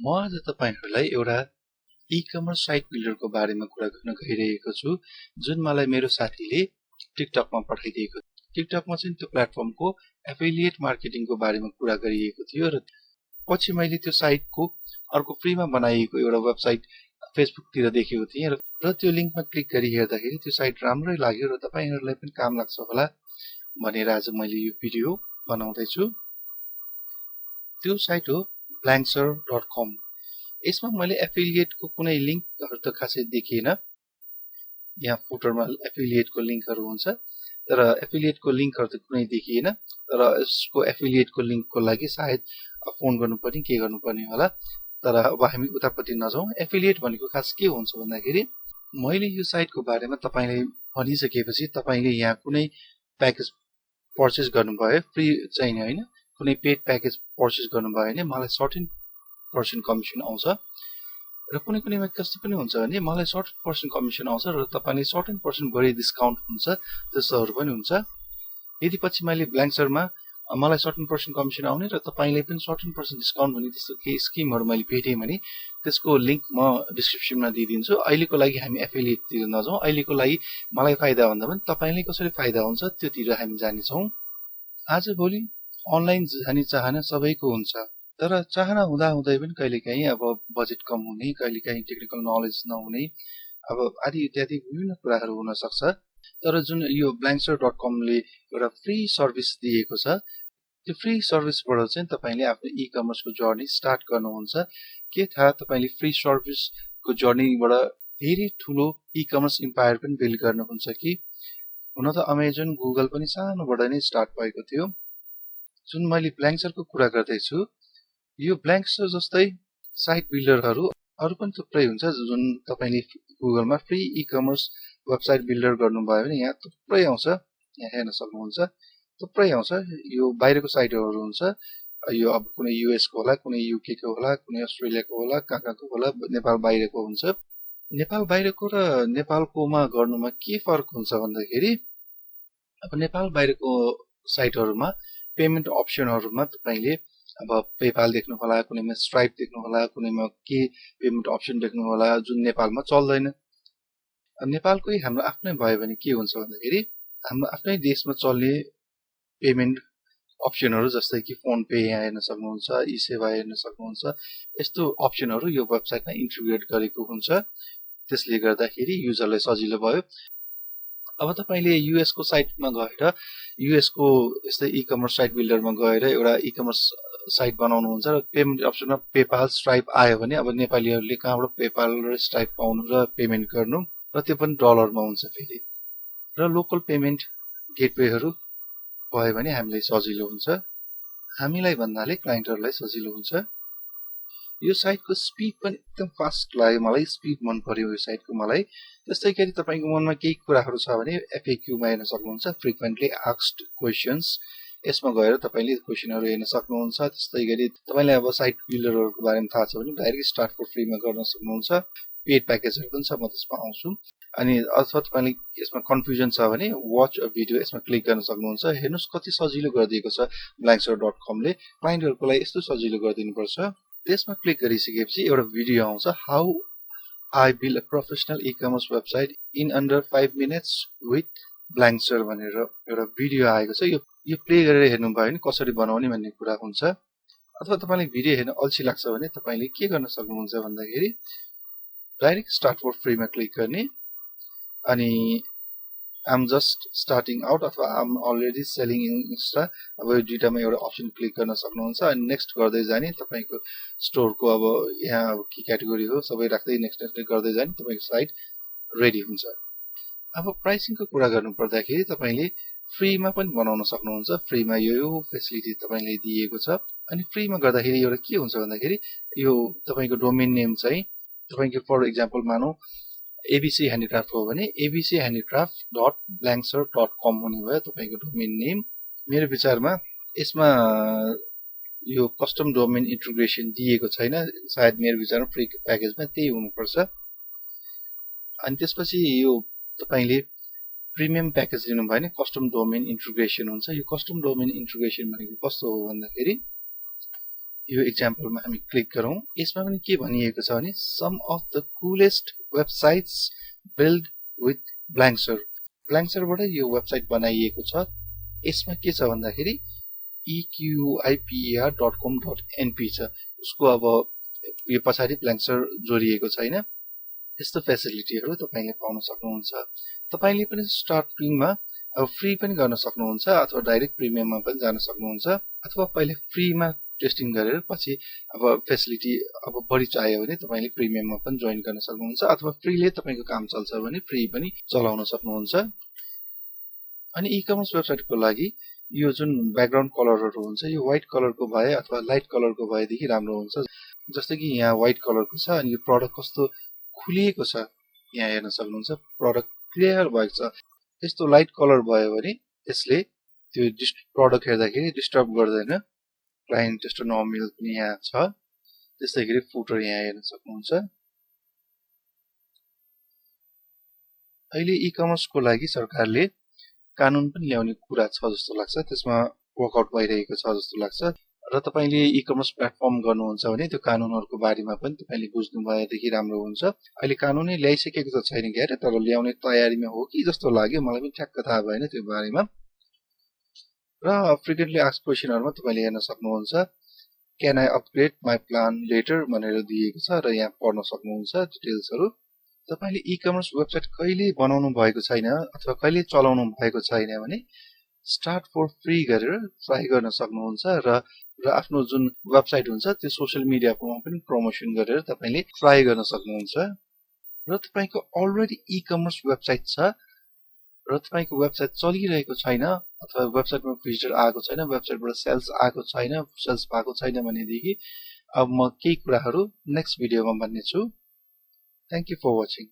म आज तपाईहरुलाई एउटा e-commerce साइट बिल्डरको बारेमा कुरा गर्न गइरहेको छु जुन मलाई मेरो साथीले टिकटकमा पठाइदिएको थियो। टिकटकमा चाहिँ त्यो प्लेटफर्मको एफिलिएट मार्केटिङको बारेमा कुरा गरिएको थियो र पछि मैले त्यो साइटको अर्को फ्रीमा बनाइएको एउटा वेबसाइट फेसबुकतिर देखेको थिएँ र त्यो लिंकमा क्लिक गरी हेर्दाखेरि त्यो साइट राम्रै लाग्यो र तपाईहरुलाई पनि काम लाग्छ होला भनेर आज मैले यो भिडियो बनाउँदै छु। त्यो साइट हो blankser.com। यसमा मैले एफिलिएटको कुनै लिंकहरु त खासै देखिएन। यहाँ फुटरमा एफिलिएटको लिंकहरु हुन्छ तर एफिलिएटको लिंकहरु त कुनै देखिएन। तर यसको एफिलिएटको लिंकको लागि सायद फोन गर्नुपर्ने के गर्नुपर्ने होला। तर अब हामी उतापट्टि नजाउँ। एफिलिएट भनेको खास के हुन्छ भन्दाखेरि मैले यो साइटको बारेमा तपाईलाई भनिसकेपछि तपाईले यहाँ कुनै प्याकेज पर्चेज गर्नुभयो फ्री चाहिँ हैन कुनै पेड प्याकेज पर्चेज गर्नुभयो भने मलाई सर्टेन % कमिसन आउँछ र कुनै कुनैमा कस्तो पनि हुन्छ भने मलाई सर्टेन % कमिसन आउँछ र तपाईले सर्टेन % बढी डिस्काउन्ट हुन्छ त्यस्तोहरु पनि हुन्छ। यदि पछि मैले ब्ल्याङ्कसरमा मलाई सर्टेन % कमिसन आउने र तपाईले पनि सर्टेन % डिस्काउन्ट भन्ने त्यस्तो केही स्किमहरु मैले भेटे भने त्यसको लिंक म डिस्क्रिप्सनमा दिइदिन्छु। अहिलेको लागि हामी एफिलिएटतिर नजाउँ। अहिलेको लागि मलाई फाइदा भन्दा पनि तपाईलाई कसरी फाइदा हुन्छ त्योतिर हामी जाने छौं। आजभोलि अनलाइन जाने चाहना सबैको हुन्छ तर चाहना हुँदा हुँदै पनि कहिलेकाहीँ अब बजेट कम हुने कहिलेकाहीँ टेक्निकल नलेज नहुने अब आदि इत्यादि विभिन्न कुराहरु हुन सक्छ। तर जुन यो blankser.com ले एउटा फ्री सर्भिस दिएको छ त्यो फ्री सर्भिसबाट चाहिँ तपाईले आफ्नो e-commerce को जर्नी स्टार्ट गर्नुहुन्छ। के थाहा तपाईले फ्री सर्भिसको जर्नीबाट धेरै ठूलो e-commerce इम्पायर पनि बिल्ड गर्नुहुन्छ कि। हुन त अमेजन गुगल पनि सानोबाट नै स्टार्ट भएको थियो। जुन मैले ब्ल्याङ्कसरको कुरा गर्दै छु यो ब्ल्याङ्कसर जस्तै साइट बिल्डरहरु अरु पनि थुप्रै हुन्छ जुन तपाईले गुगलमा फ्री e-commerce वेबसाइट बिल्डर गर्नुभयो भने यहाँ थुप्रै आउँछ। यहाँ हेर्न सक्नुहुन्छ थुप्रै आउँछ। यो बाहिरको साइटहरु हुन्छ। यो अब कुनै युएस को होला कुनै युके को होला कुनै अस्ट्रेलियाको होला कहाँको होला नेपाल बाहिरको हुन्छ। नेपाल बाहिरको र नेपालकोमा गर्नुमा के फरक हुन्छ भन्दाखेरि अब नेपाल बाहिरको साइटहरुमा पेमेन्ट अप्सनहरुमा तपाईले अब पेपाल देख्नु होला कुनैमा स्ट्राइप देख्नु होला कुनैमा के पेमेन्ट अप्सन देख्नु होला जुन नेपालमा चल्दैन। नेपालकै हाम्रो आफ्नै भयो भने के हुन्छ भन्दाखेरि हाम्रो आफ्नै देशमा चल्ने पेमेन्ट अप्सनहरु जस्तै कि फोन पे यहाँ हेर्न सक्नुहुन्छ ई सेवा हेर्न सक्नुहुन्छ यस्तो अप्सनहरु यो वेबसाइटमा इन्टिग्रेट गरेको हुन्छ। त्यसले गर्दाखेरि युजरलाई सजिलो भयो। अब तपाईले युएस को साइटमा गएर युएस को यस्तै e-commerce साइट बिल्डरमा गएर एउटा e-commerce साइट बनाउनु हुन्छ र पेमेन्ट अप्सनमा पेपाल स्ट्राइप आयो भने अब नेपालीहरुले कहाँबाट पेपाल र स्ट्राइप पाउनु र पेमेन्ट गर्नु र त्यो पनि डलरमा हुन्छ फेरि र लोकल पेमेन्ट गेटवेहरु भयो भने हामीलाई सजिलो हुन्छ। हामीलाई भन्नाले क्लाइन्टहरुलाई सजिलो हुन्छ। यो साइटको स्पिड पनि एकदम फास्ट लाग्यो मलाई। स्पिड मन पर्यो यो साइटको मलाई। त्यसैगरी तपाईको मनमा केही कुराहरु छ भने एफएक्यू मा हेर्न सक्नुहुन्छ फ्रिक्वेन्टली आस्क्ड क्वेशन्स यसमा गएर तपाईले क्वेशनहरु हेर्न सक्नुहुन्छ। त्यसैगरी तपाईलाई अब साइट बिल्डरहरुको बारेमा थाहा छ भने डाइरेक्ट स्टार्ट फर फ्री मा गर्न सक्नुहुन्छ। पेड प्याकेजहरु पनि छ म त्यसमा आउँछु। अनि अथवा तपाईले यसमा कन्फ्युजन छ भने वाच अ भिडियो यसमा क्लिक गर्न सक्नुहुन्छ। हेर्नुस् कति सजिलो गरिदिएको छ blankser.com ले क्लाइन्टहरुको लागि यस्तो सजिलो गरिदिनु पर्छ। त्यसमा क्लिक गरिसकेपछि एउटा भिडियो आउँछ how I build a professional e-commerce website in under 5 minutes with blankser भनेर एउटा भिडियो आएको छ। यो प्ले गरेर हेर्नु भयो भने कसरी बनाउने भन्ने कुरा हुन्छ। अथवा तपाईलाई भिडियो हेर्न अल्छी लाग्छ भने तपाईले के गर्न सक्नुहुन्छ भन्दाखेरि डाइरेक्ट स्टार्ट फर फ्री मा क्लिक गर्ने अनि I'm just starting out अथवा I'm already selling in Insta अब यो दुईटामा एउटा अप्सन क्लिक गर्न सक्नुहुन्छ। अनि नेक्स्ट गर्दै जाने तपाईको स्टोरको अब यहाँ अब के क्याटेगोरी हो सबै राख्दै नेक्स्ट गर्दै जाने तपाईको साइट रेडी हुन्छ। अब प्राइसिङको कुरा गर्नु पर्दाखेरि तपाईले फ्रीमा पनि बनाउन सक्नुहुन्छ। फ्रीमा यो फेसिलिटी तपाईलाई दिएको छ। अनि फ्रीमा गर्दाखेरि एउटा के हुन्छ भन्दाखेरि यो तपाईको डोमेन नेम चाहिँ तपाईको फर एक्जाम्पल मानौ ABC handicraft हो भने abchandicraft.blankser.com हुने भयो तपाईको डोमेन नेम। मेरो विचारमा यसमा यो कस्टम डोमेन इन्टिग्रेसन दिएको छैन। सायद मेरो विचारमा फ्री प्याकेजमा त्यही हुनुपर्छ। अनि त्यसपछि यो तपाईले प्रिमियम प्याकेज लिनु भयो भने कस्टम डोमेन इन्टिग्रेसन हुन्छ। यो कस्टम डोमेन इन्टिग्रेसन भनेको कस्तो हो भन्दाखेरि यो एक्जाम्पलमा हामी क्लिक गरौँ यसमा पनि के भनिएको छ भने some of the coolest websites build with ब्ल्याङ्कसरबाट यो वेबसाइट बनाइएको छ यसमा के छ भन्दाखेरि equiper.com.np छ उसको अब यो पछाडी ब्ल्याङ्कसर जोडिएको छैन यस्तो फेसिलिटीहरु तपाईले पाउन सक्नुहुन्छ तपाईले पनि स्टार्टिङमा अब फ्री पनि गर्न सक्नुहुन्छ अथवा डाइरेक्ट प्रिमियममा पनि जान सक्नुहुन्छ अथवा पहिले फ्रीमा टेस्टिङ गरेर पछि अब फेसिलिटी अब बढी चाहियो भने तपाईले प्रिमियममा पनि जोइन गर्न सक्नुहुन्छ अथवा फ्रीले तपाईको काम चल्छ भने फ्री पनि चलाउन सक्नुहुन्छ अनि ई-कमर्स वेबसाइटको लागि यो जुन ब्याकग्राउन्ड कलरहरु हुन्छ यो व्हाइट कलरको भए अथवा लाइट कलरको भएदेखि राम्रो हुन्छ जस्तै कि यहाँ व्हाइट कलरको छ अनि यो प्रोडक्ट कस्तो खुलिएको छ यहाँ हेर्न सक्नुहुन्छ प्रोडक्ट क्लियर भएको छ यस्तो लाइट कलर भयो भने यसले त्यो प्रोडक्ट हेर्दाखेरि डिस्टर्ब गर्दैन क्लाइन्ट त्यस्तो नर्मल पनि यहाँ छ त्यसैगरी फुटर यहाँ हेर्न सक्नुहुन्छ अहिले ई-कमर्स को लागि सरकारले कानुन पनि ल्याउने कुरा छ जस्तो लाग्छ त्यसमा वर्कआउट भइरहेको छ जस्तो लाग्छ र तपाईले ई-कमर्स प्लेटफर्म गर्नुहुन्छ भने त्यो कानुनहरुको बारेमा पनि तपाईले बुझ्नु भएदेखि राम्रो हुन्छ अहिले कानुनै ल्याइसकेको त छैन क्यारे तर ल्याउने तयारीमा हो कि जस्तो लाग्यो मलाई पनि ठ्याक्क थाहा भएन त्यो बारेमा र फ्रिक्वेन्टली आस्क्ड क्वेशनहरुमा तपाईले हेर्न सक्नुहुन्छ can I upgrade my plan letter भनेर दिएको छ र यहाँ पढ्न सक्नुहुन्छ डिटेल्सहरु तपाईले ई-कमर्स वेबसाइट कहिले बनाउनु भएको छैन अथवा कहिले चलाउनु भएको छैन भने स्टार्ट फर फ्री गरेर ट्राई गर्न सक्नुहुन्छ र आफ्नो जुन वेबसाइट हुन्छ त्यो सोशल मिडियामा पनि प्रमोसन गरेर तपाईले ट्राई गर्न सक्नुहुन्छ र तपाईको अलरेडी ई-कमर्स वेबसाइट छ र तपाईको वेबसाइट चलिरहेको छैन अथवा वेबसाइटमा भिजिटर आएको छैन वेबसाइटबाट सेल्स आएको छैन सेल्स भएको छैन भनेदेखि अब म केही कुराहरु नेक्स्ट भिडियोमा भन्ने छु थ्यांक यू फर वाचिङ